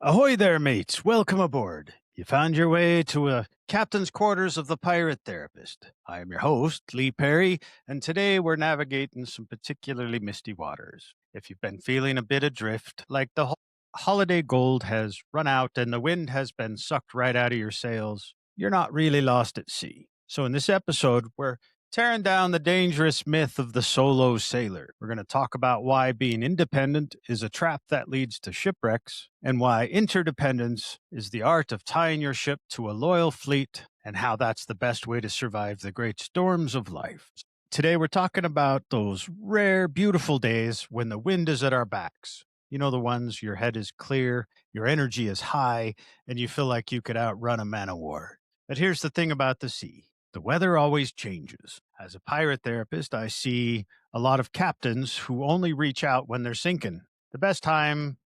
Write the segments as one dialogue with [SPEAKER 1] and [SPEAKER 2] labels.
[SPEAKER 1] Ahoy there, mates. Welcome aboard. You found your way to a captain's quarters of the Pirate Therapist. I am your host, Lee Perry, and today we're navigating some particularly misty waters. If you've been feeling a bit adrift, like the holiday gold has run out and the wind has been sucked right out of your sails, you're not really lost at sea. So, in this episode, we're tearing down the dangerous myth of the solo sailor. We're going to talk about why being independent is a trap that leads to shipwrecks, and why interdependence is the art of tying your ship to a loyal fleet, and how that's the best way to survive the great storms of life. Today, we're talking about those rare, beautiful days when the wind is at our backs. You know, the ones your head is clear, your energy is high, and you feel like you could outrun a man of war. But here's the thing about the sea. The weather always changes. As a pirate therapist, I see a lot of captains who only reach out when they're sinking. The best time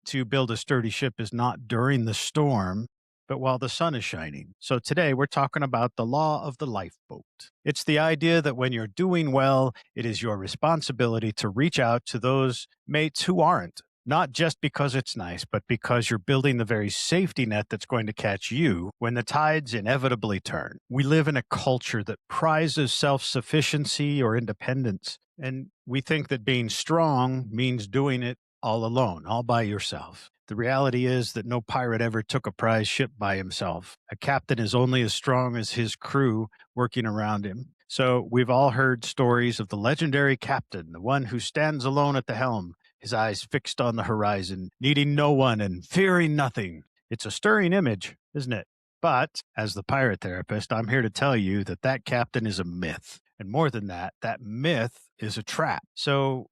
[SPEAKER 1] to build a sturdy ship is not during the storm, but while the sun is shining. So today we're talking about the law of the lifeboat. It's the idea that when you're doing well, it is your responsibility to reach out to those mates who aren't. Not just because it's nice, but because you're building the very safety net that's going to catch you when the tides inevitably turn. We live in a culture that prizes self sufficiency or independence, and we think that being strong means doing it all alone, all by yourself. The reality is that no pirate ever took a prize ship by himself. A captain is only as strong as his crew working around him. So we've all heard stories of the legendary captain, the one who stands alone at the helm, his eyes fixed on the horizon, needing no one and fearing nothing. It's a stirring image, isn't it? But as the pirate therapist, I'm here to tell you that that captain is a myth. And more than that, that myth is a trap. So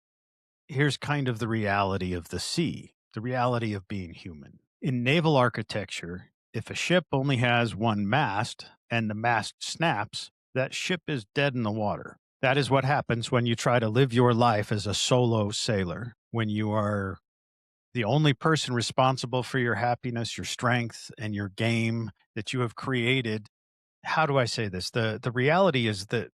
[SPEAKER 1] here's kind of the reality of the sea, the reality of being human. In naval architecture, if a ship only has one mast and the mast snaps, that ship is dead in the water. That is what happens when you try to live your life as a solo sailor, when you are the only person responsible for your happiness, your strength, and your game that you have created. How do I say this? The reality is that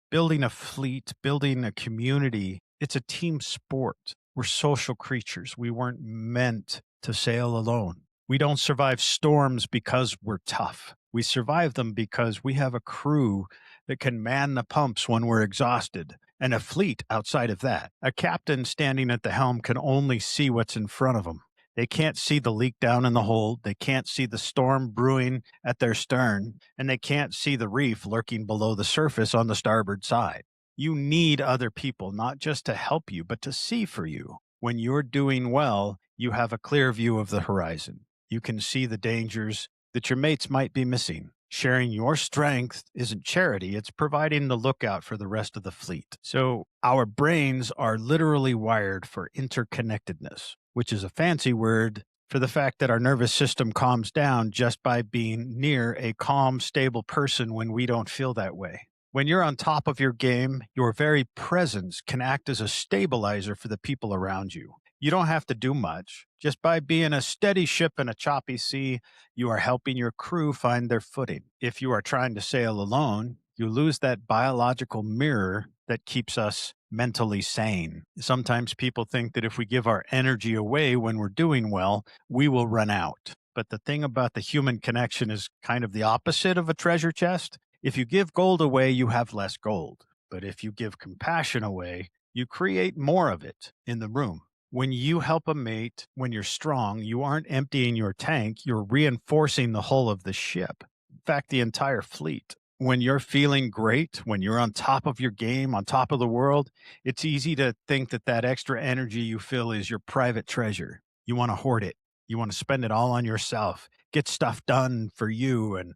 [SPEAKER 1] building a fleet, building a community, it's a team sport. We're social creatures. We weren't meant to sail alone. We don't survive storms because we're tough. We survive them because we have a crew that can man the pumps when we're exhausted, and a fleet outside of that. A captain standing at the helm can only see what's in front of him. They can't see the leak down in the hold. They can't see the storm brewing at their stern, and they can't see the reef lurking below the surface on the starboard side. You need other people, not just to help you, but to see for you. When you're doing well, you have a clear view of the horizon. You can see the dangers that your mates might be missing. Sharing your strength isn't charity, it's providing the lookout for the rest of the fleet. So, our brains are literally wired for interconnectedness, which is a fancy word for the fact that our nervous system calms down just by being near a calm, stable person when we don't feel that way. When you're on top of your game, your very presence can act as a stabilizer for the people around you. You don't have to do much. Just by being a steady ship in a choppy sea, you are helping your crew find their footing. If you are trying to sail alone, you lose that biological mirror that keeps us mentally sane. Sometimes people think that if we give our energy away when we're doing well, we will run out. But the thing about the human connection is kind of the opposite of a treasure chest. If you give gold away, you have less gold. But if you give compassion away, you create more of it in the room. When you help a mate, when you're strong, you aren't emptying your tank, you're reinforcing the hull of the ship. In fact, the entire fleet. When you're feeling great, when you're on top of your game, on top of the world, it's easy to think that that extra energy you feel is your private treasure. You want to hoard it. You want to spend it all on yourself, get stuff done for you, and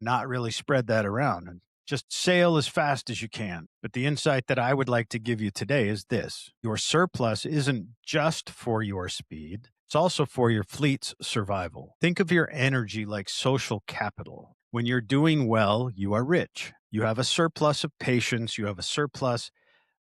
[SPEAKER 1] not really spread that around. And just sail as fast as you can. But the insight that I would like to give you today is this: your surplus isn't just for your speed, it's also for your fleet's survival. Think of your energy like social capital. When you're doing well, you are rich. You have a surplus of patience, you have a surplus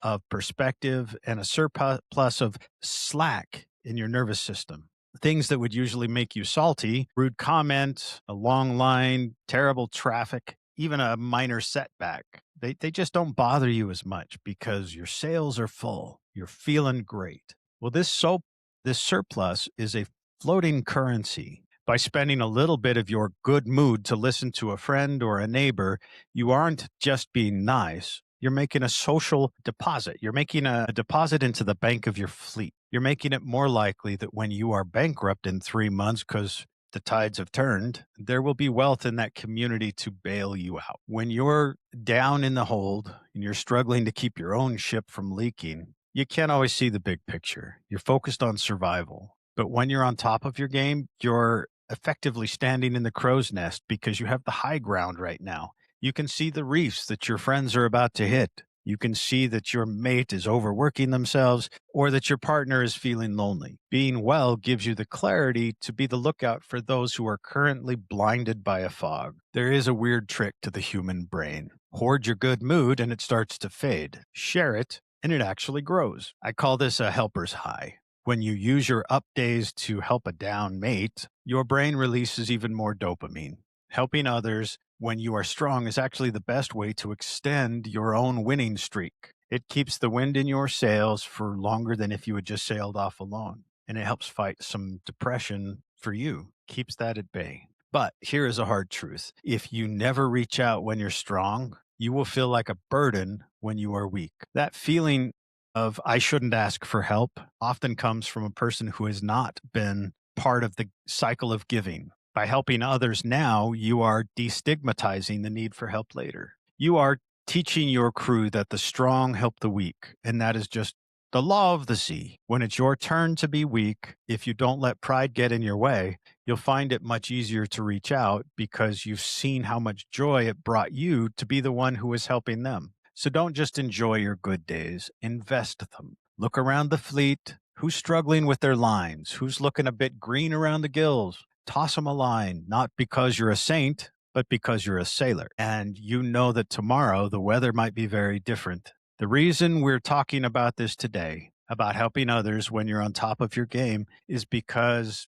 [SPEAKER 1] of perspective, and a surplus of slack in your nervous system. Things that would usually make you salty, rude comment, a long line, terrible traffic, even a minor setback, they just don't bother you as much because your sails are full. You're feeling great. Well, this surplus is a floating currency. By spending a little bit of your good mood to listen to a friend or a neighbor, you aren't just being nice. You're making a social deposit. You're making a deposit into the bank of your fleet. You're making it more likely that when you are bankrupt in 3 months because the tides have turned, there will be wealth in that community to bail you out. When you're down in the hold and you're struggling to keep your own ship from leaking, you can't always see the big picture. You're focused on survival. But when you're on top of your game, you're effectively standing in the crow's nest because you have the high ground right now. You can see the reefs that your friends are about to hit. You can see that your mate is overworking themselves or that your partner is feeling lonely. Being well gives you the clarity to be the lookout for those who are currently blinded by a fog. There is a weird trick to the human brain. Hoard your good mood and it starts to fade. Share it and it actually grows. I call this a helper's high. When you use your up days to help a down mate, your brain releases even more dopamine. Helping others when you are strong is actually the best way to extend your own winning streak. It keeps the wind in your sails for longer than if you had just sailed off alone. And it helps fight some depression for you, keeps that at bay. But here is a hard truth. If you never reach out when you're strong, you will feel like a burden when you are weak. That feeling of I shouldn't ask for help often comes from a person who has not been part of the cycle of giving. By helping others now, you are destigmatizing the need for help later. You are teaching your crew that the strong help the weak, and that is just the law of the sea. When it's your turn to be weak, if you don't let pride get in your way, you'll find it much easier to reach out because you've seen how much joy it brought you to be the one who is helping them. So don't just enjoy your good days, invest them. Look around the fleet. Who's struggling with their lines? Who's looking a bit green around the gills? Toss them a line, not because you're a saint, but because you're a sailor. And you know that tomorrow the weather might be very different. The reason we're talking about this today, about helping others when you're on top of your game, is because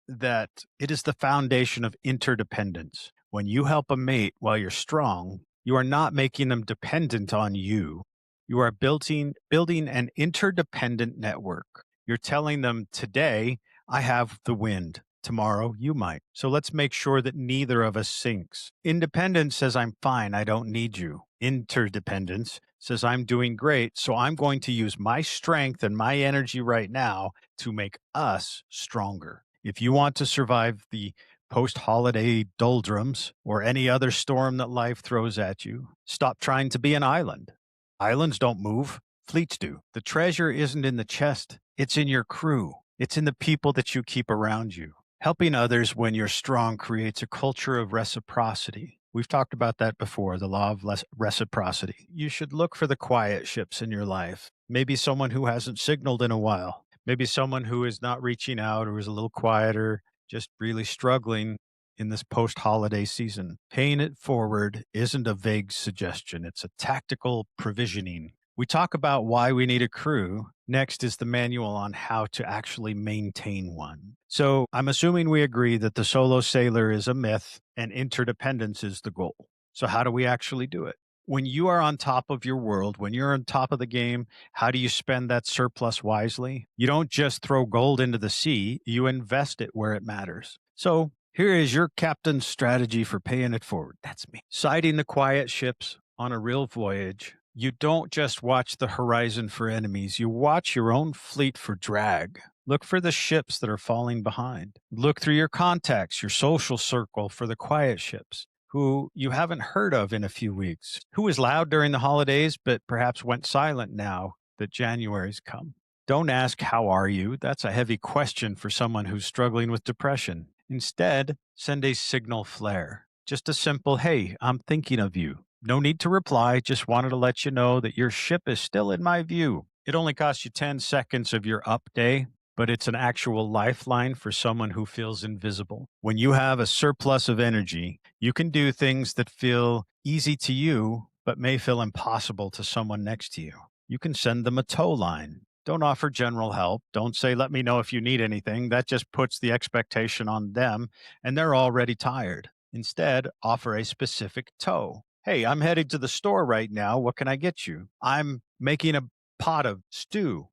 [SPEAKER 1] that it is the foundation of interdependence. When you help a mate while you're strong, you are not making them dependent on you. You are building an interdependent network. You're telling them today, I have the wind. Tomorrow, you might. So let's make sure that neither of us sinks. Independence says, I'm fine. I don't need you. Interdependence says, I'm doing great. So I'm going to use my strength and my energy right now to make us stronger. If you want to survive the post holiday doldrums or any other storm that life throws at you, stop trying to be an island. Islands don't move, fleets do. The treasure isn't in the chest, it's in your crew, it's in the people that you keep around you. Helping others when you're strong creates a culture of reciprocity. We've talked about that before, the law of reciprocity. You should look for the quiet ships in your life. Maybe someone who hasn't signaled in a while. Maybe someone who is not reaching out or is a little quieter, just really struggling in this post holiday season. Paying it forward isn't a vague suggestion, it's a tactical provisioning. We talk about why we need a crew. Next is the manual on how to actually maintain one. So I'm assuming we agree that the solo sailor is a myth and interdependence is the goal. So, how do we actually do it? When you are on top of your world, when you're on top of the game, how do you spend that surplus wisely? You don't just throw gold into the sea, you invest it where it matters. So, here is your captain's strategy for paying it forward. That's me. Sighting the quiet ships on a real voyage. You don't just watch the horizon for enemies, you watch your own fleet for drag. Look for the ships that are falling behind. Look through your contacts, your social circle for the quiet ships who you haven't heard of in a few weeks, who was loud during the holidays but perhaps went silent now that January's come. Don't ask, how are you? That's a heavy question for someone who's struggling with depression. Instead, send a signal flare. Just a simple, hey, I'm thinking of you. No need to reply, just wanted to let you know that your ship is still in my view. It only costs you 10 seconds of your up day, but it's an actual lifeline for someone who feels invisible. When you have a surplus of energy, you can do things that feel easy to you, but may feel impossible to someone next to you. You can send them a tow line. Don't offer general help. Don't say, let me know if you need anything. That just puts the expectation on them, and they're already tired. Instead, offer a specific tow. Hey, I'm headed to the store right now. What can I get you? I'm making a pot of stew.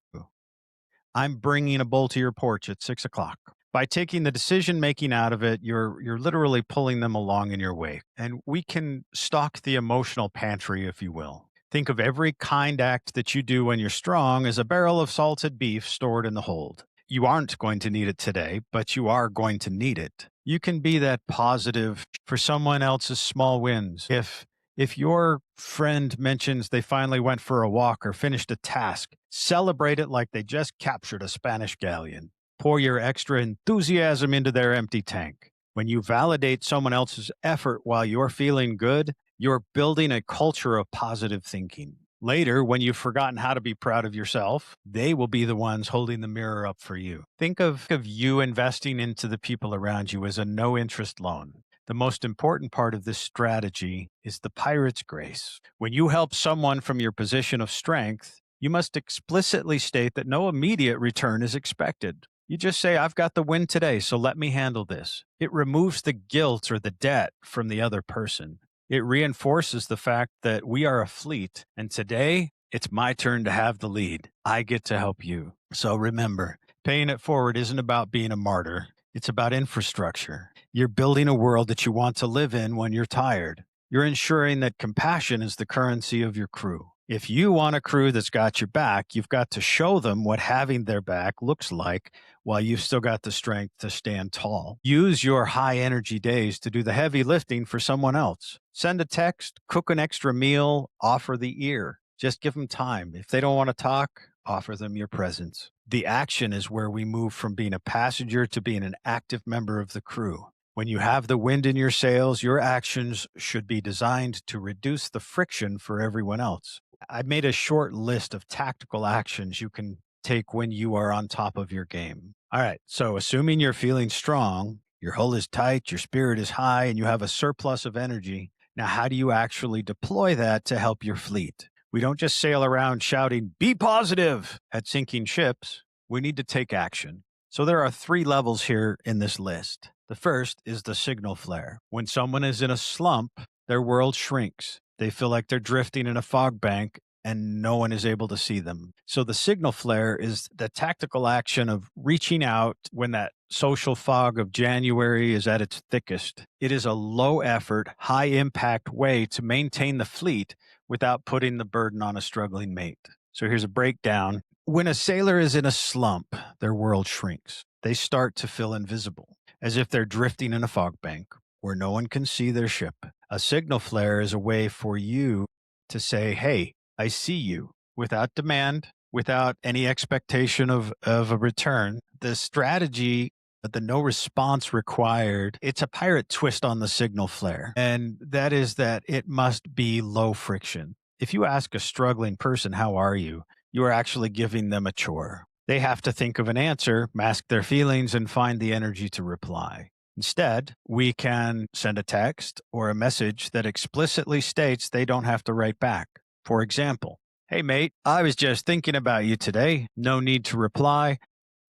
[SPEAKER 1] I'm bringing a bowl to your porch at 6 o'clock. By taking the decision making out of it, you're literally pulling them along in your wake. And we can stock the emotional pantry, if you will. Think of every kind act that you do when you're strong as a barrel of salted beef stored in the hold. You aren't going to need it today, but you are going to need it. You can be that positive for someone else's small wins. If your friend mentions they finally went for a walk or finished a task, celebrate it like they just captured a Spanish galleon. Pour your extra enthusiasm into their empty tank. When you validate someone else's effort while you're feeling good, you're building a culture of positive thinking. Later, when you've forgotten how to be proud of yourself, they will be the ones holding the mirror up for you. Think of you investing into the people around you as a no interest loan. The most important part of this strategy is the pirate's grace. When you help someone from your position of strength, you must explicitly state that no immediate return is expected. You just say, I've got the win today, so let me handle this. It removes the guilt or the debt from the other person. It reinforces the fact that we are a fleet, and today it's my turn to have the lead. I get to help you. So remember, paying it forward isn't about being a martyr. It's about infrastructure. You're building a world that you want to live in when you're tired. You're ensuring that compassion is the currency of your crew. If you want a crew that's got your back, you've got to show them what having their back looks like while you've still got the strength to stand tall. Use your high energy days to do the heavy lifting for someone else. Send a text, cook an extra meal, offer the ear. Just give them time. If they don't want to talk, offer them your presence. The action is where we move from being a passenger to being an active member of the crew. When you have the wind in your sails, your actions should be designed to reduce the friction for everyone else. I made a short list of tactical actions you can take when you are on top of your game. All right, so assuming you're feeling strong, your hull is tight, your spirit is high, and you have a surplus of energy. Now, how do you actually deploy that to help your fleet? We don't just sail around shouting, be positive at sinking ships. We need to take action. So there are 3 levels here in this list. The first is the signal flare. When someone is in a slump, their world shrinks. They feel like they're drifting in a fog bank and no one is able to see them. So the signal flare is the tactical action of reaching out when that social fog of January is at its thickest. It is a low effort, high impact way to maintain the fleet without putting the burden on a struggling mate. So here's a breakdown. When a sailor is in a slump, their world shrinks. They start to feel invisible, as if they're drifting in a fog bank where no one can see their ship. A signal flare is a way for you to say, hey, I see you, without demand, without any expectation of a return. The strategy, the no response required, it's a pirate twist on the signal flare. And that is that it must be low friction. If you ask a struggling person, how are you? You are actually giving them a chore. They have to think of an answer, mask their feelings, and find the energy to reply. Instead, we can send a text or a message that explicitly states they don't have to write back. For example, hey mate, I was just thinking about you today. No need to reply.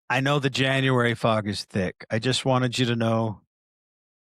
[SPEAKER 1] I know the January fog is thick. I just wanted you to know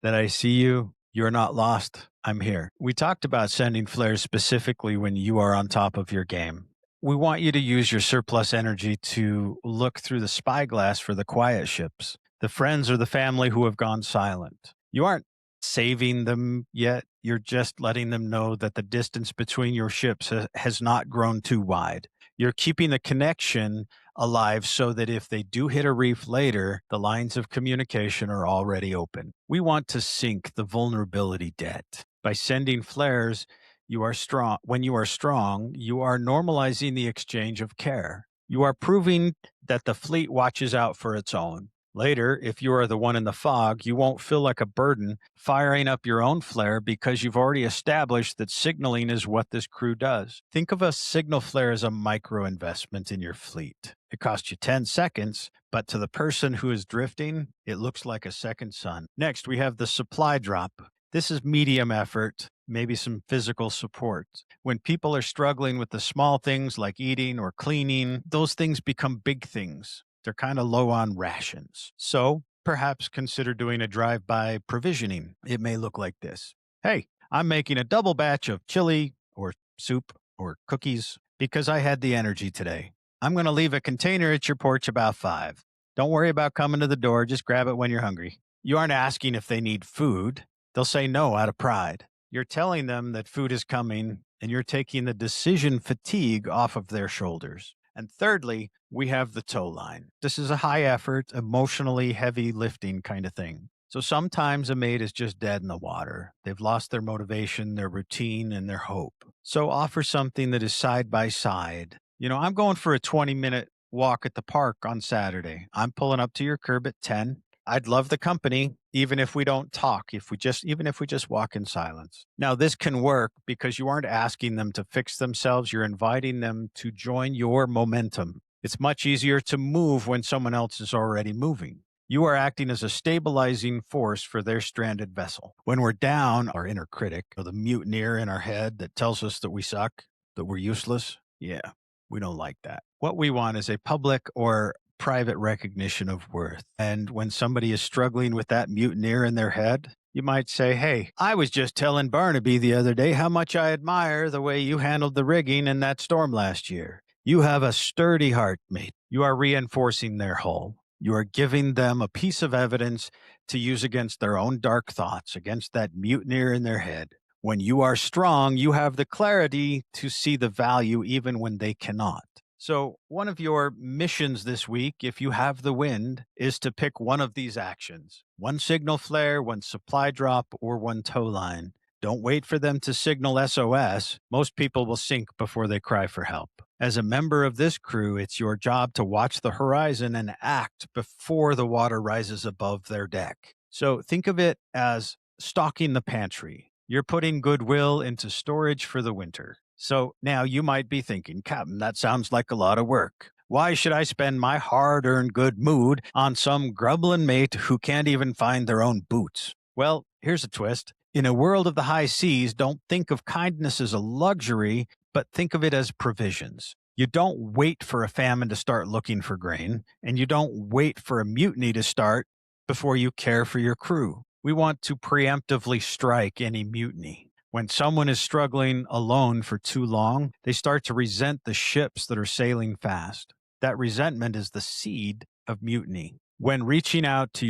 [SPEAKER 1] that I see you. You're not lost. I'm here. We talked about sending flares specifically when you are on top of your game. We want you to use your surplus energy to look through the spyglass for the quiet ships, the friends or the family who have gone silent. You aren't saving them yet. You're just letting them know that the distance between your ships has not grown too wide. You're keeping the connection alive so that if they do hit a reef later, the lines of communication are already open. We want to sink the vulnerability debt. By sending flares, you are strong. When you are strong, you are normalizing the exchange of care. You are proving that the fleet watches out for its own. Later, if you are the one in the fog, you won't feel like a burden firing up your own flare because you've already established that signaling is what this crew does. Think of a signal flare as a micro investment in your fleet. It costs you 10 seconds, but to the person who is drifting, it looks like a second sun. Next, we have the supply drop. This is medium effort, maybe some physical support. When people are struggling with the small things like eating or cleaning, those things become big things. They're kind of low on rations. So perhaps consider doing a drive-by provisioning. It may look like this. Hey, I'm making a double batch of chili or soup or cookies because I had the energy today. I'm going to leave a container at your porch about 5. Don't worry about coming to the door. Just grab it when you're hungry. You aren't asking if they need food. They'll say no out of pride. You're telling them that food is coming and you're taking the decision fatigue off of their shoulders. And thirdly, we have the tow line. This is a high effort, emotionally heavy lifting kind of thing. So sometimes a mate is just dead in the water. They've lost their motivation, their routine, and their hope. So offer something that is side by side. I'm going for a 20-minute walk at the park on Saturday. I'm pulling up to your curb at 10. I'd love the company, even if we don't talk, even if we just walk in silence. Now, this can work because you aren't asking them to fix themselves. You're inviting them to join your momentum. It's much easier to move when someone else is already moving. You are acting as a stabilizing force for their stranded vessel. When we're down, our inner critic, or the mutineer in our head that tells us that we suck, that we're useless, yeah, we don't like that. What we want is a public or private recognition of worth. And when somebody is struggling with that mutineer in their head, you might say, "Hey, I was just telling Barnaby the other day how much I admire the way you handled the rigging in that storm last year. You have a sturdy heart, mate." You are reinforcing their hull. You are giving them a piece of evidence to use against their own dark thoughts, against that mutineer in their head. When you are strong, you have the clarity to see the value even when they cannot. So, one of your missions this week, if you have the wind, is to pick one of these actions: one signal flare, one supply drop, or one tow line. Don't wait for them to signal SOS. Most people will sink before they cry for help. As a member of this crew, it's your job to watch the horizon and act before the water rises above their deck. So think of it as stocking the pantry. You're putting goodwill into storage for the winter. So now you might be thinking, "Captain, that sounds like a lot of work. Why should I spend my hard earned good mood on some grumbling mate who can't even find their own boots?" Well, here's a twist. In a world of the high seas, don't think of kindness as a luxury, but think of it as provisions. You don't wait for a famine to start looking for grain, and you don't wait for a mutiny to start before you care for your crew. We want to preemptively strike any mutiny. When someone is struggling alone for too long, they start to resent the ships that are sailing fast. That resentment is the seed of mutiny. When reaching out to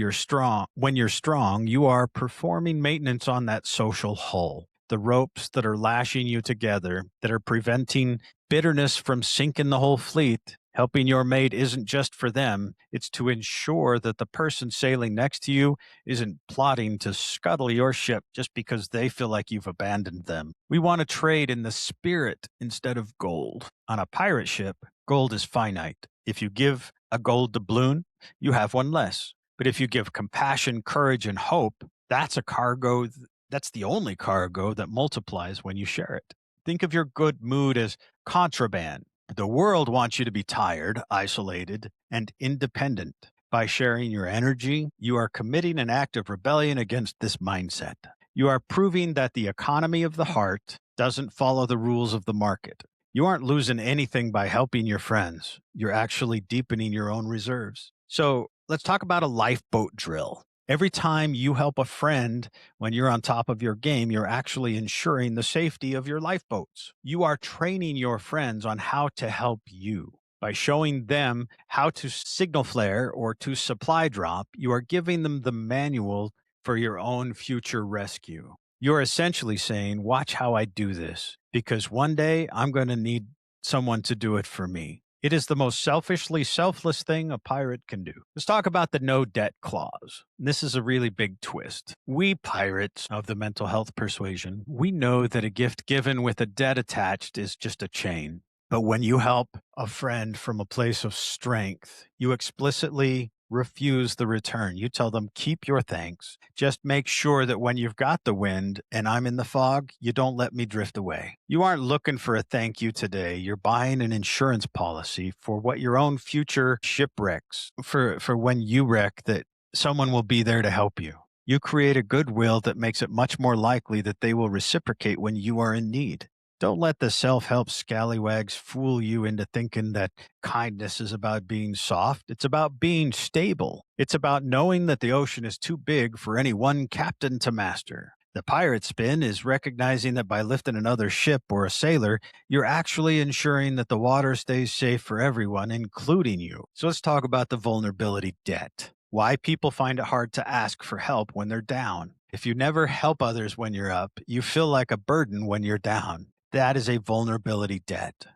[SPEAKER 1] when you're strong, you are performing maintenance on that social hull. The ropes that are lashing you together, that are preventing bitterness from sinking the whole fleet. Helping your mate isn't just for them, it's to ensure that the person sailing next to you isn't plotting to scuttle your ship just because they feel like you've abandoned them. We want to trade in the spirit instead of gold. On a pirate ship, gold is finite. If you give a gold doubloon, you have one less. But if you give compassion, courage, and hope, that's the only cargo that multiplies when you share it. Think of your good mood as contraband. The world wants you to be tired, isolated, and independent. By sharing your energy, you are committing an act of rebellion against this mindset. You are proving that the economy of the heart doesn't follow the rules of the market. You aren't losing anything by helping your friends. You're actually deepening your own reserves. So let's talk about a lifeboat drill. Every time you help a friend when you're on top of your game, you're actually ensuring the safety of your lifeboats. You are training your friends on how to help you. By showing them how to signal flare or to supply drop, you are giving them the manual for your own future rescue. You're essentially saying, "Watch how I do this, because one day I'm going to need someone to do it for me." It is the most selfishly selfless thing a pirate can do. Let's talk about the no debt clause. This is a really big twist. We pirates of the mental health persuasion, we know that a gift given with a debt attached is just a chain. But when you help a friend from a place of strength, you explicitly refuse the return. You tell them, "Keep your thanks. Just make sure that when you've got the wind and I'm in the fog, you don't let me drift away." You aren't looking for a thank you today. You're buying an insurance policy for what your own future shipwrecks, for when you wreck, that someone will be there to help you. You create a goodwill that makes it much more likely that they will reciprocate when you are in need. Don't let the self-help scallywags fool you into thinking that kindness is about being soft. It's about being stable. It's about knowing that the ocean is too big for any one captain to master. The pirate spin is recognizing that by lifting another ship or a sailor, you're actually ensuring that the water stays safe for everyone, including you. So let's talk about the vulnerability debt. Why people find it hard to ask for help when they're down. If you never help others when you're up, you feel like a burden when you're down. That is a vulnerability debt.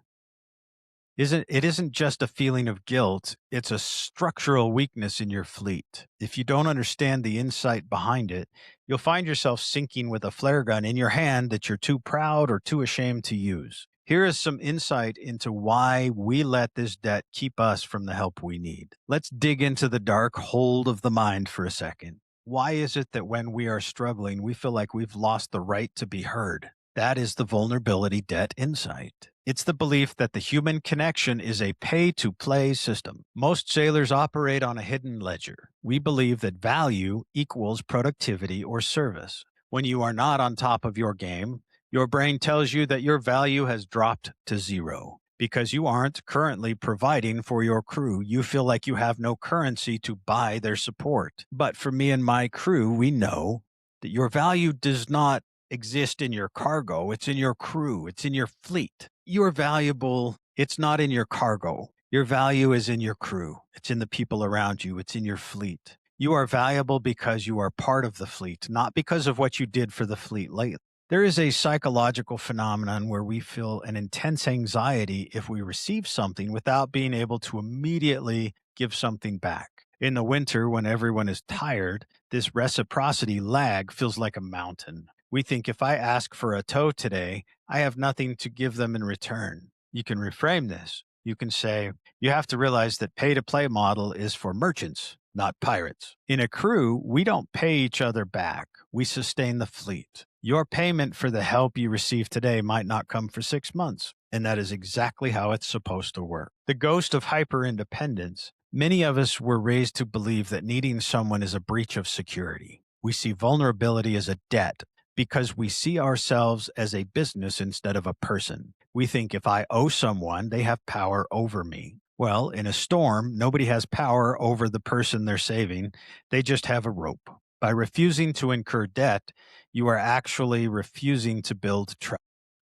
[SPEAKER 1] It isn't just a feeling of guilt, it's a structural weakness in your fleet. If you don't understand the insight behind it, you'll find yourself sinking with a flare gun in your hand that you're too proud or too ashamed to use. Here is some insight into why we let this debt keep us from the help we need. Let's dig into the dark hold of the mind for a second. Why is it that when we are struggling, we feel like we've lost the right to be heard? That is the vulnerability debt insight. It's the belief that the human connection is a pay to play system. Most sailors operate on a hidden ledger. We believe that value equals productivity or service. When you are not on top of your game, your brain tells you that your value has dropped to zero. Because you aren't currently providing for your crew, you feel like you have no currency to buy their support. But for me and my crew, we know that your value does not exist in your cargo. It's in your crew. It's in your fleet. You're valuable. It's not in your cargo. Your value is in your crew. It's in the people around you. It's in your fleet. You are valuable because you are part of the fleet, not because of what you did for the fleet lately. There is a psychological phenomenon where we feel an intense anxiety if we receive something without being able to immediately give something back. In the winter, when everyone is tired, this reciprocity lag feels like a mountain. We think if I ask for a tow today, I have nothing to give them in return. You can reframe this. You can say, you have to realize that pay to play model is for merchants, not pirates. In a crew, we don't pay each other back. We sustain the fleet. Your payment for the help you receive today might not come for 6 months. And that is exactly how it's supposed to work. The ghost of hyper independence. Many of us were raised to believe that needing someone is a breach of security. We see vulnerability as a debt because we see ourselves as a business instead of a person. We think if I owe someone, they have power over me. Well, in a storm, nobody has power over the person they're saving. They just have a rope. By refusing to incur debt, you are actually refusing to build trust.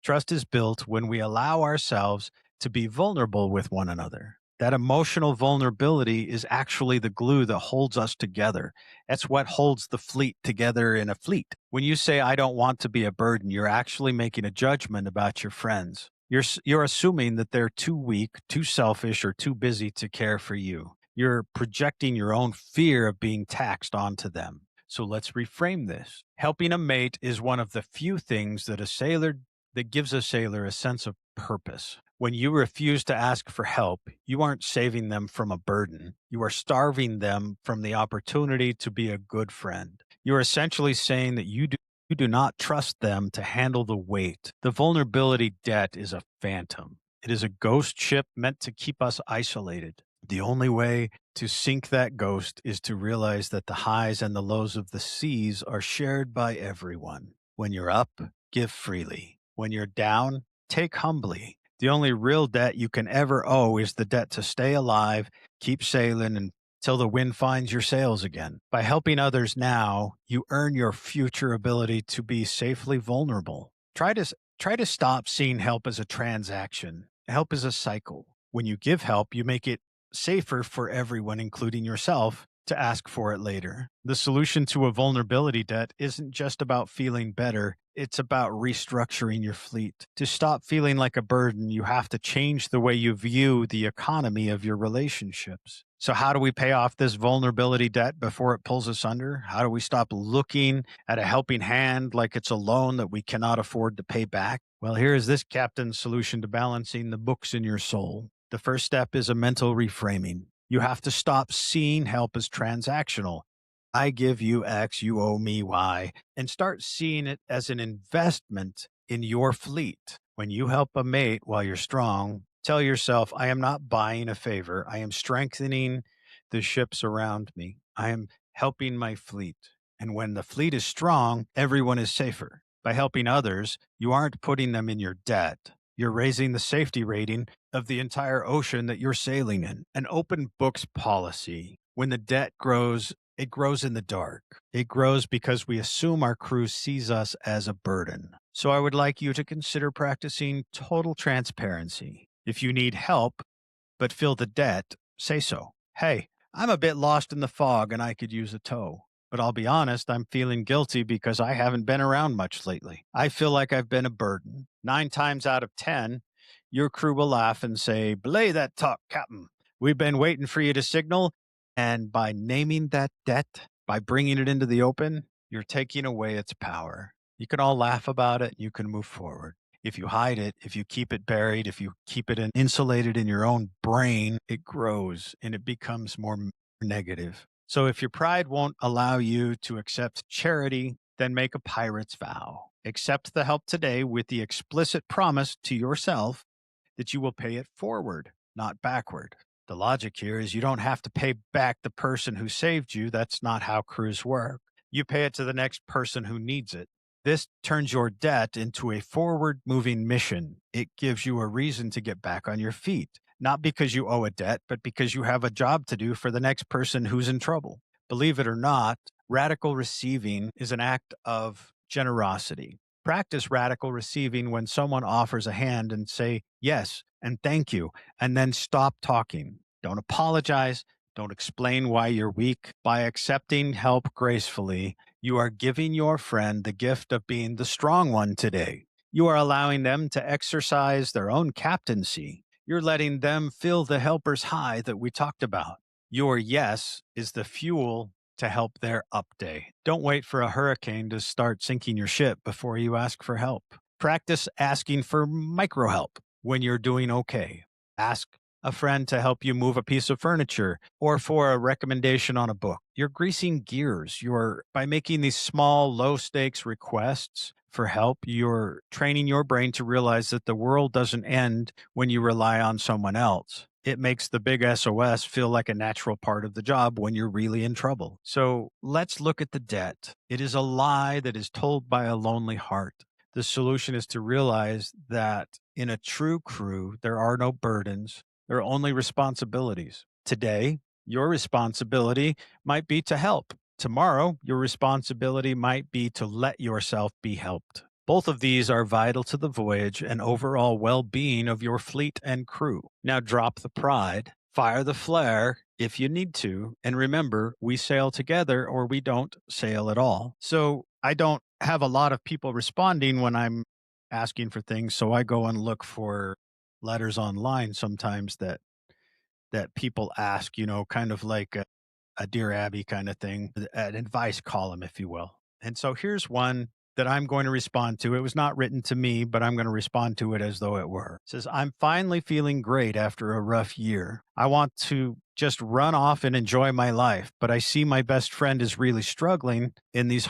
[SPEAKER 1] Trust is built when we allow ourselves to be vulnerable with one another. That emotional vulnerability is actually the glue that holds us together. That's what holds the fleet together in a fleet. When you say, I don't want to be a burden, you're actually making a judgment about your friends. You're assuming that they're too weak, too selfish, or too busy to care for you. You're projecting your own fear of being taxed onto them. So let's reframe this. Helping a mate is one of the few things that gives a sailor a sense of purpose. When you refuse to ask for help, you aren't saving them from a burden. You are starving them from the opportunity to be a good friend. You're essentially saying that you do not trust them to handle the weight. The vulnerability debt is a phantom. It is a ghost ship meant to keep us isolated. The only way to sink that ghost is to realize that the highs and the lows of the seas are shared by everyone. When you're up, give freely. When you're down, take humbly. The only real debt you can ever owe is the debt to stay alive, keep sailing, until the wind finds your sails again. By helping others now, you earn your future ability to be safely vulnerable. Try to stop seeing help as a transaction. Help is a cycle. When you give help, you make it safer for everyone, including yourself, to ask for it later. The solution to a vulnerability debt isn't just about feeling better, it's about restructuring your fleet. To stop feeling like a burden, you have to change the way you view the economy of your relationships. So, how do we pay off this vulnerability debt before it pulls us under? How do we stop looking at a helping hand like it's a loan that we cannot afford to pay back? Well, here is this captain's solution to balancing the books in your soul. The first step is a mental reframing. You have to stop seeing help as transactional. I give you X, you owe me Y, and start seeing it as an investment in your fleet. When you help a mate while you're strong, tell yourself, I am not buying a favor. I am strengthening the ships around me. I am helping my fleet. And when the fleet is strong, everyone is safer. By helping others, you aren't putting them in your debt. You're raising the safety rating of the entire ocean that you're sailing in. An open books policy. When the debt grows, It grows in the dark. It grows because we assume our crew sees us as a burden. So I would like you to consider practicing total transparency. If you need help, but feel the debt, say so. Hey, I'm a bit lost in the fog and I could use a tow. But I'll be honest, I'm feeling guilty because I haven't been around much lately. I feel like I've been a burden. 9 times out of 10, your crew will laugh and say, Belay that talk, Captain. We've been waiting for you to signal. And by naming that debt, by bringing it into the open, you're taking away its power. You can all laugh about it. You can move forward. If you hide it, if you keep it buried, if you keep it insulated in your own brain, it grows and it becomes more negative. So if your pride won't allow you to accept charity, then make a pirate's vow. Accept the help today with the explicit promise to yourself that you will pay it forward, not backward. The logic here is you don't have to pay back the person who saved you. That's not how crews work. You pay it to the next person who needs it. This turns your debt into a forward moving mission. It gives you a reason to get back on your feet, not because you owe a debt, but because you have a job to do for the next person who's in trouble. Believe it or not, radical receiving is an act of generosity. Practice radical receiving when someone offers a hand and say yes and thank you, and then stop talking. Don't apologize. Don't explain why you're weak. By accepting help gracefully, you are giving your friend the gift of being the strong one today. You are allowing them to exercise their own captaincy. You're letting them feel the helper's high that we talked about. Your yes is the fuel to help their up day. Don't wait for a hurricane to start sinking your ship before you ask for help. Practice asking for micro help when you're doing okay. Ask a friend to help you move a piece of furniture or for a recommendation on a book. You're greasing gears. By making these small, low stakes requests for help, you're training your brain to realize that the world doesn't end when you rely on someone else. It makes the big SOS feel like a natural part of the job when you're really in trouble. So let's look at the debt. It is a lie that is told by a lonely heart. The solution is to realize that in a true crew, there are no burdens, there are only responsibilities. Today, your responsibility might be to help. Tomorrow, your responsibility might be to let yourself be helped. Both of these are vital to the voyage and overall well being of your fleet and crew. Now drop the pride, fire the flare if you need to, and remember, we sail together or we don't sail at all. So I don't have a lot of people responding when I'm asking for things, so I go and look for letters online sometimes that people ask, kind of like a Dear Abby kind of thing, an advice column, if you will. And so here's one that I'm going to respond to. It was not written to me, but I'm going to respond to it as though it were. It says, I'm finally feeling great after a rough year. I want to just run off and enjoy my life, but I see my best friend is really struggling in these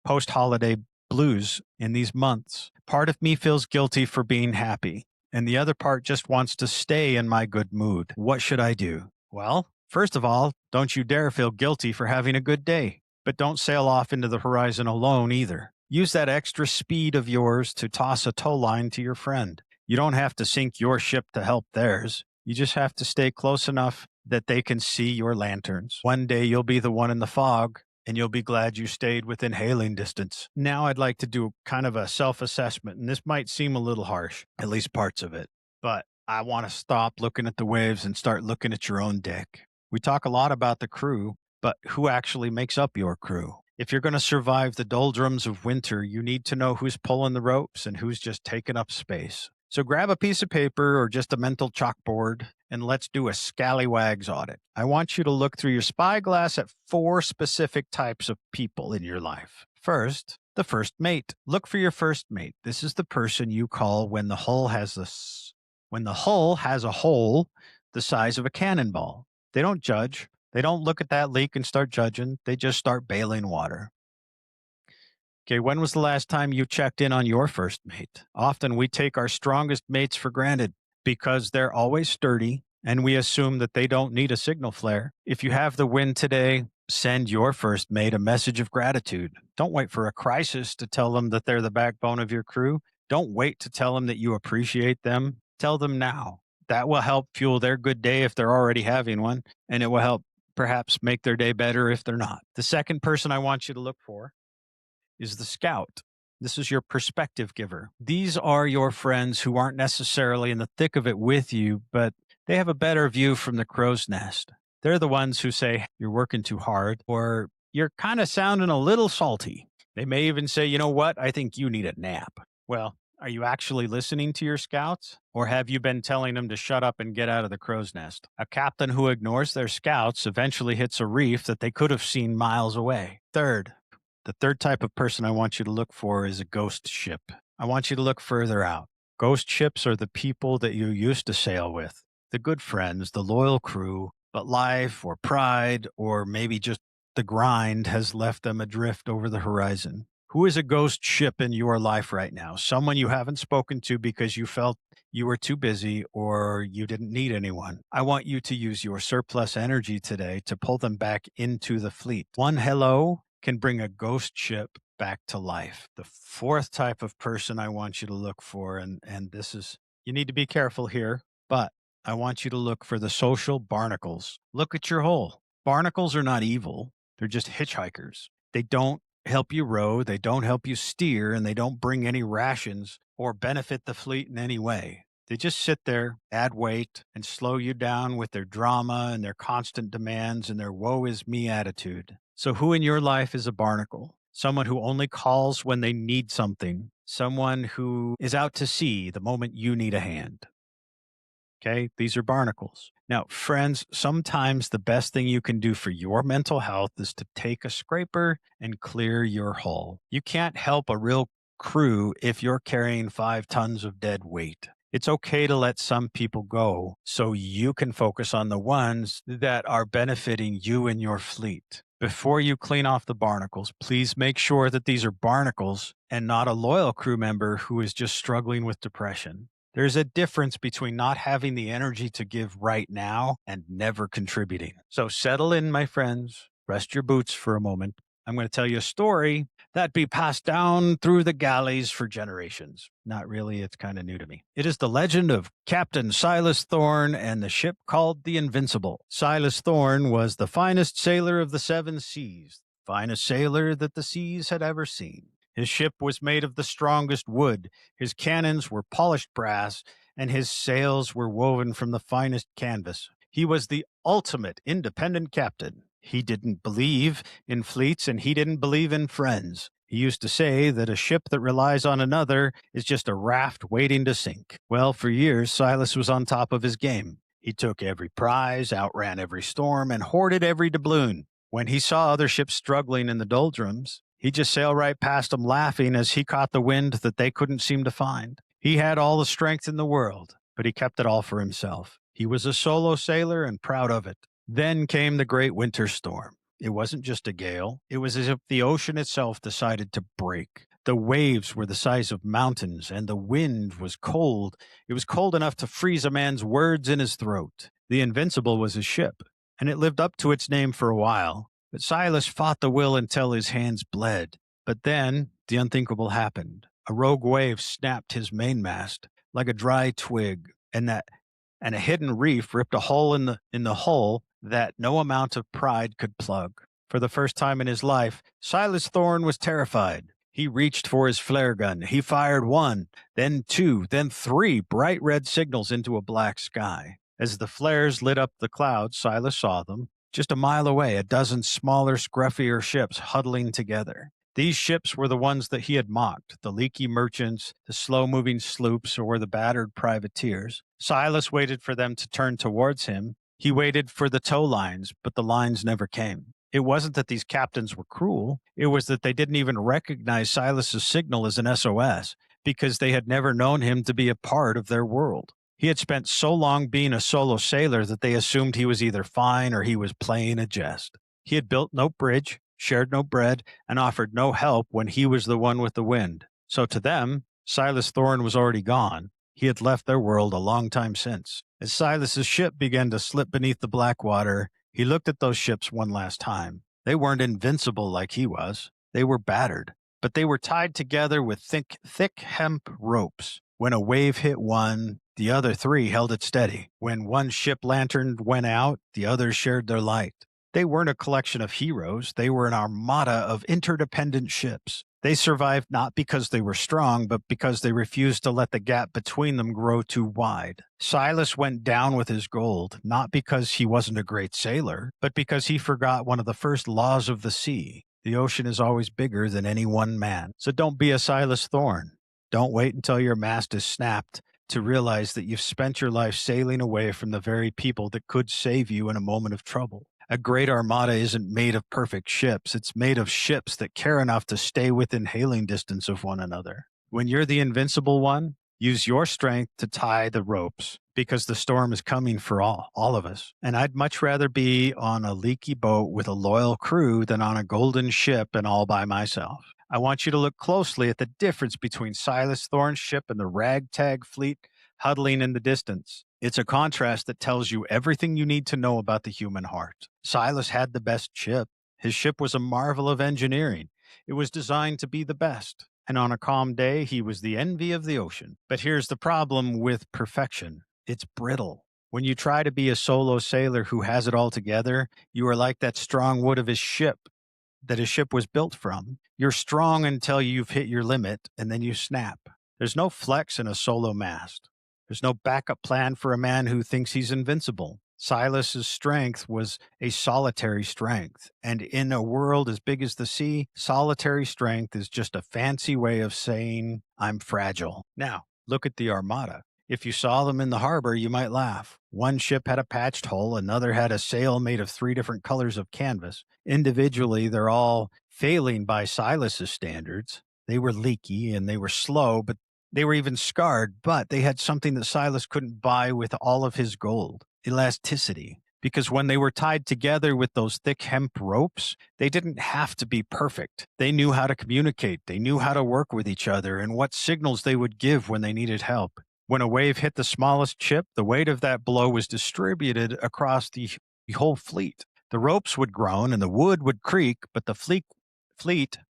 [SPEAKER 1] post-holiday blues in these months. Part of me feels guilty for being happy, and the other part just wants to stay in my good mood. What should I do? Well, first of all, don't you dare feel guilty for having a good day. But don't sail off into the horizon alone either. Use that extra speed of yours to toss a tow line to your friend. You don't have to sink your ship to help theirs. You just have to stay close enough that they can see your lanterns. One day you'll be the one in the fog, and you'll be glad you stayed within hailing distance. Now I'd like to do kind of a self-assessment, and this might seem a little harsh, at least parts of it, but I want to stop looking at the waves and start looking at your own deck. We talk a lot about the crew, but who actually makes up your crew? If you're going to survive the doldrums of winter, you need to know who's pulling the ropes and who's just taking up space. So grab a piece of paper or just a mental chalkboard and let's do a scallywags audit. I want you to look through your spyglass at 4 specific types of people in your life. First, the first mate. Look for your first mate. This is the person you call when the hull has a hole the size of a cannonball. They don't judge. They don't look at that leak and start judging. They just start bailing water. Okay, when was the last time you checked in on your first mate? Often we take our strongest mates for granted because they're always sturdy and we assume that they don't need a signal flare. If you have the wind today, send your first mate a message of gratitude. Don't wait for a crisis to tell them that they're the backbone of your crew. Don't wait to tell them that you appreciate them. Tell them now. That will help fuel their good day if they're already having one, and it will help perhaps make their day better if they're not. The second person I want you to look for is the scout. This is your perspective giver. These are your friends who aren't necessarily in the thick of it with you, but they have a better view from the crow's nest. They're the ones who say, you're working too hard, or you're kind of sounding a little salty. They may even say, you know what? I think you need a nap. Well, are you actually listening to your scouts? Or have you been telling them to shut up and get out of the crow's nest? A captain who ignores their scouts eventually hits a reef that they could have seen miles away. The third type of person I want you to look for is a ghost ship. I want you to look further out. Ghost ships are the people that you used to sail with, the good friends, the loyal crew, but life or pride or maybe just the grind has left them adrift over the horizon. Who is a ghost ship in your life right now? Someone you haven't spoken to because you felt you were too busy or you didn't need anyone. I want you to use your surplus energy today to pull them back into the fleet. One hello can bring a ghost ship back to life. The fourth type of person I want you to look for, and this is, you need to be careful here, but I want you to look for the social barnacles. Look at your hole. Barnacles are not evil. They're just hitchhikers. They don't help you row, they don't help you steer, and they don't bring any rations or benefit the fleet in any way. They just sit there, add weight, and slow you down with their drama and their constant demands and their woe is me attitude. So, who in your life is a barnacle? Someone who only calls when they need something, someone who is out to sea the moment you need a hand. Okay, these are barnacles. Now, friends, sometimes the best thing you can do for your mental health is to take a scraper and clear your hull. You can't help a real crew if you're carrying 5 tons of dead weight. It's okay to let some people go so you can focus on the ones that are benefiting you and your fleet. Before you clean off the barnacles, please make sure that these are barnacles and not a loyal crew member who is just struggling with depression. There's a difference between not having the energy to give right now and never contributing. So settle in, my friends. Rest your boots for a moment. I'm going to tell you a story that be passed down through the galleys for generations. Not really, it's kind of new to me. It is the legend of Captain Silas Thorne and the ship called the Invincible. Silas Thorne was the finest sailor of the 7 seas, finest sailor that the seas had ever seen. His ship was made of the strongest wood, his cannons were polished brass, and his sails were woven from the finest canvas. He was the ultimate independent captain. He didn't believe in fleets and he didn't believe in friends. He used to say that a ship that relies on another is just a raft waiting to sink. Well, for years, Silas was on top of his game. He took every prize, outran every storm, and hoarded every doubloon. When he saw other ships struggling in the doldrums, he just sailed right past them laughing as he caught the wind that they couldn't seem to find. He had all the strength in the world, but he kept it all for himself. He was a solo sailor and proud of it. Then came the great winter storm. It wasn't just a gale. It was as if the ocean itself decided to break. The waves were the size of mountains, and the wind was cold. It was cold enough to freeze a man's words in his throat. The Invincible was his ship, and it lived up to its name for a while. But Silas fought the will until his hands bled. But then the unthinkable happened. A rogue wave snapped his mainmast like a dry twig, and a hidden reef ripped a hole in the hull that no amount of pride could plug. For the first time in his life, Silas Thorne was terrified. He reached for his flare gun. He fired 1, then 2, then 3 bright red signals into a black sky. As the flares lit up the clouds, Silas saw them. Just a mile away, a dozen smaller, scruffier ships huddling together. These ships were the ones that he had mocked, the leaky merchants, the slow-moving sloops, or the battered privateers. Silas waited for them to turn towards him. He waited for the tow lines, but the lines never came. It wasn't that these captains were cruel. It was that they didn't even recognize Silas's signal as an SOS, because they had never known him to be a part of their world. He had spent so long being a solo sailor that they assumed he was either fine or he was playing a jest. He had built no bridge, shared no bread, and offered no help when he was the one with the wind. So to them, Silas Thorne was already gone. He had left their world a long time since. As Silas's ship began to slip beneath the black water, he looked at those ships one last time. They weren't invincible like he was. They were battered, but they were tied together with thick hemp ropes. When a wave hit one, the other 3 held it steady. When one ship lantern went out, the others shared their light. They weren't a collection of heroes, they were an armada of interdependent ships. They survived not because they were strong, but because they refused to let the gap between them grow too wide. Silas went down with his gold, not because he wasn't a great sailor, but because he forgot one of the first laws of the sea. The ocean is always bigger than any one man. So don't be a Silas Thorne. Don't wait until your mast is snapped to realize that you've spent your life sailing away from the very people that could save you in a moment of trouble. A great armada isn't made of perfect ships. It's made of ships that care enough to stay within hailing distance of one another. When you're the invincible one, use your strength to tie the ropes because the storm is coming for all of us. And I'd much rather be on a leaky boat with a loyal crew than on a golden ship and all by myself. I want you to look closely at the difference between Silas Thorne's ship and the ragtag fleet huddling in the distance. It's a contrast that tells you everything you need to know about the human heart. Silas had the best ship. His ship was a marvel of engineering. It was designed to be the best. And on a calm day, he was the envy of the ocean. But here's the problem with perfection. It's brittle. When you try to be a solo sailor who has it all together, you are like that strong wood of his ship that his ship was built from. You're strong until you've hit your limit, and then you snap. There's no flex in a solo mast. There's no backup plan for a man who thinks he's invincible. Silas's strength was a solitary strength, and in a world as big as the sea, solitary strength is just a fancy way of saying, I'm fragile. Now, look at the Armada. If you saw them in the harbor, you might laugh. One ship had a patched hull, another had a sail made of 3 different colors of canvas. Individually, they're all failing by Silas's standards. They were leaky and they were slow, but they were even scarred, but they had something that Silas couldn't buy with all of his gold: elasticity. Because when they were tied together with those thick hemp ropes, they didn't have to be perfect. They knew how to communicate. They knew how to work with each other and what signals they would give when they needed help. When a wave hit the smallest ship, the weight of that blow was distributed across the whole fleet. The ropes would groan and the wood would creak, but the fleet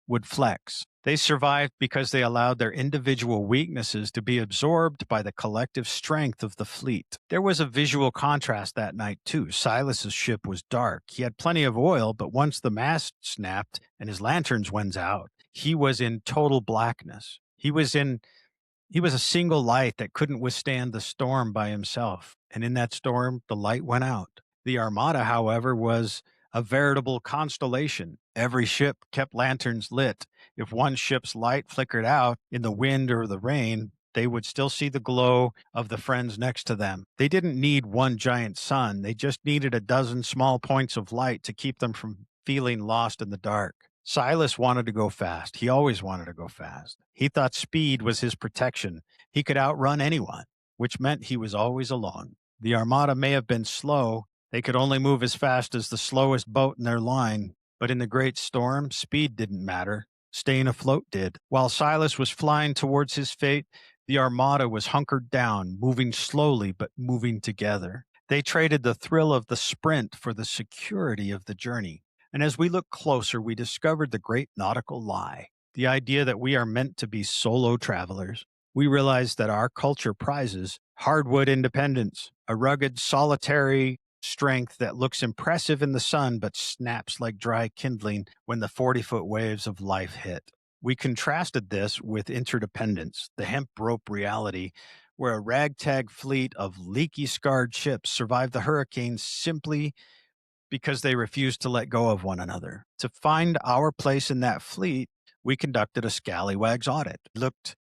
[SPEAKER 1] would flex. They survived because they allowed their individual weaknesses to be absorbed by the collective strength of the fleet. There was a visual contrast that night, too. Silas's ship was dark. He had plenty of oil, but once the mast snapped and his lanterns went out, he was in total blackness. He was a single light that couldn't withstand the storm by himself. And in that storm, the light went out. The Armada, however, was a veritable constellation. Every ship kept lanterns lit. If one ship's light flickered out in the wind or the rain, they would still see the glow of the friends next to them. They didn't need one giant sun. They just needed a dozen small points of light to keep them from feeling lost in the dark. Silas wanted to go fast. He always wanted to go fast. He thought speed was his protection. He could outrun anyone, which meant he was always alone. The Armada may have been slow. They could only move as fast as the slowest boat in their line. But in the great storm, speed didn't matter. Staying afloat did. While Silas was flying towards his fate, the Armada was hunkered down, moving slowly but moving together. They traded the thrill of the sprint for the security of the journey. And as we look closer, we discovered the great nautical lie, the idea that we are meant to be solo travelers. We realized that our culture prizes hardwood independence, a rugged, solitary strength that looks impressive in the sun but snaps like dry kindling when the 40-foot waves of life hit. We contrasted this with interdependence, the hemp rope reality, where a ragtag fleet of leaky, scarred ships survived the hurricanes simply because they refused to let go of one another. To find our place in that fleet, we conducted a scallywags audit.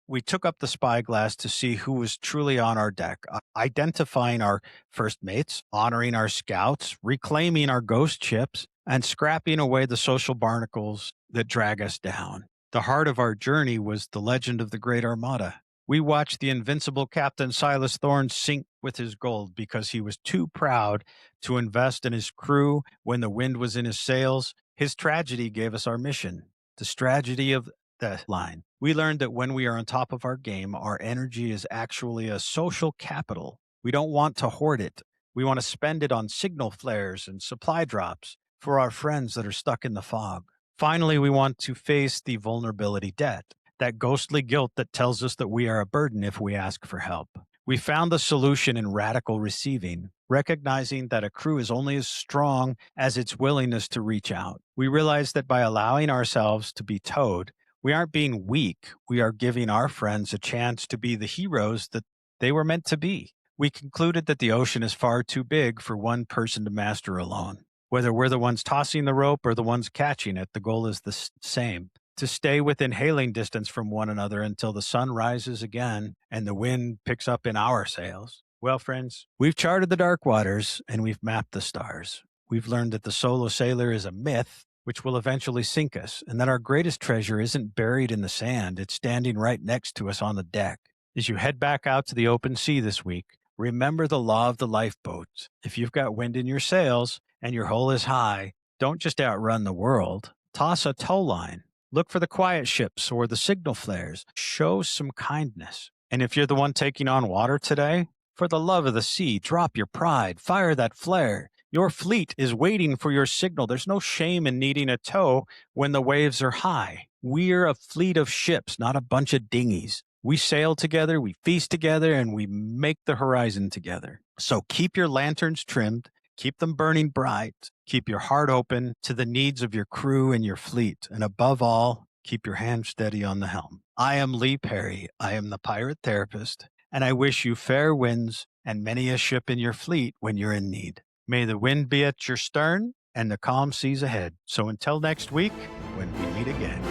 [SPEAKER 1] We took up the spyglass to see who was truly on our deck, identifying our first mates, honoring our scouts, reclaiming our ghost ships, and scrapping away the social barnacles that drag us down. The heart of our journey was the legend of the Great Armada. We watched the invincible Captain Silas Thorne sink with his gold because he was too proud to invest in his crew when the wind was in his sails. His tragedy gave us our mission, the tragedy of the line. We learned that when we are on top of our game, our energy is actually a social capital. We don't want to hoard it. We want to spend it on signal flares and supply drops for our friends that are stuck in the fog. Finally, we want to face the vulnerability debt, that ghostly guilt that tells us that we are a burden if we ask for help. We found the solution in radical receiving, recognizing that a crew is only as strong as its willingness to reach out. We realized that by allowing ourselves to be towed, we aren't being weak. We are giving our friends a chance to be the heroes that they were meant to be. We concluded that the ocean is far too big for one person to master alone. Whether we're the ones tossing the rope or the ones catching it, the goal is the same: to stay within hailing distance from one another until the sun rises again and the wind picks up in our sails. Well, friends, we've charted the dark waters and we've mapped the stars. We've learned that the solo sailor is a myth which will eventually sink us, and that our greatest treasure isn't buried in the sand, it's standing right next to us on the deck. As you head back out to the open sea this week, remember the law of the lifeboat. If you've got wind in your sails and your hull is high, don't just outrun the world. Toss a tow line. Look for the quiet ships or the signal flares. Show some kindness. And if you're the one taking on water today, for the love of the sea, drop your pride. Fire that flare. Your fleet is waiting for your signal. There's no shame in needing a tow when the waves are high. We're a fleet of ships, not a bunch of dinghies. We sail together, we feast together, and we make the horizon together. So keep your lanterns trimmed, keep them burning bright, keep your heart open to the needs of your crew and your fleet, and above all, keep your hand steady on the helm. I am Lee Perry. I am the pirate therapist, and I wish you fair winds and many a ship in your fleet when you're in need. May the wind be at your stern and the calm seas ahead. So until next week, when we meet again.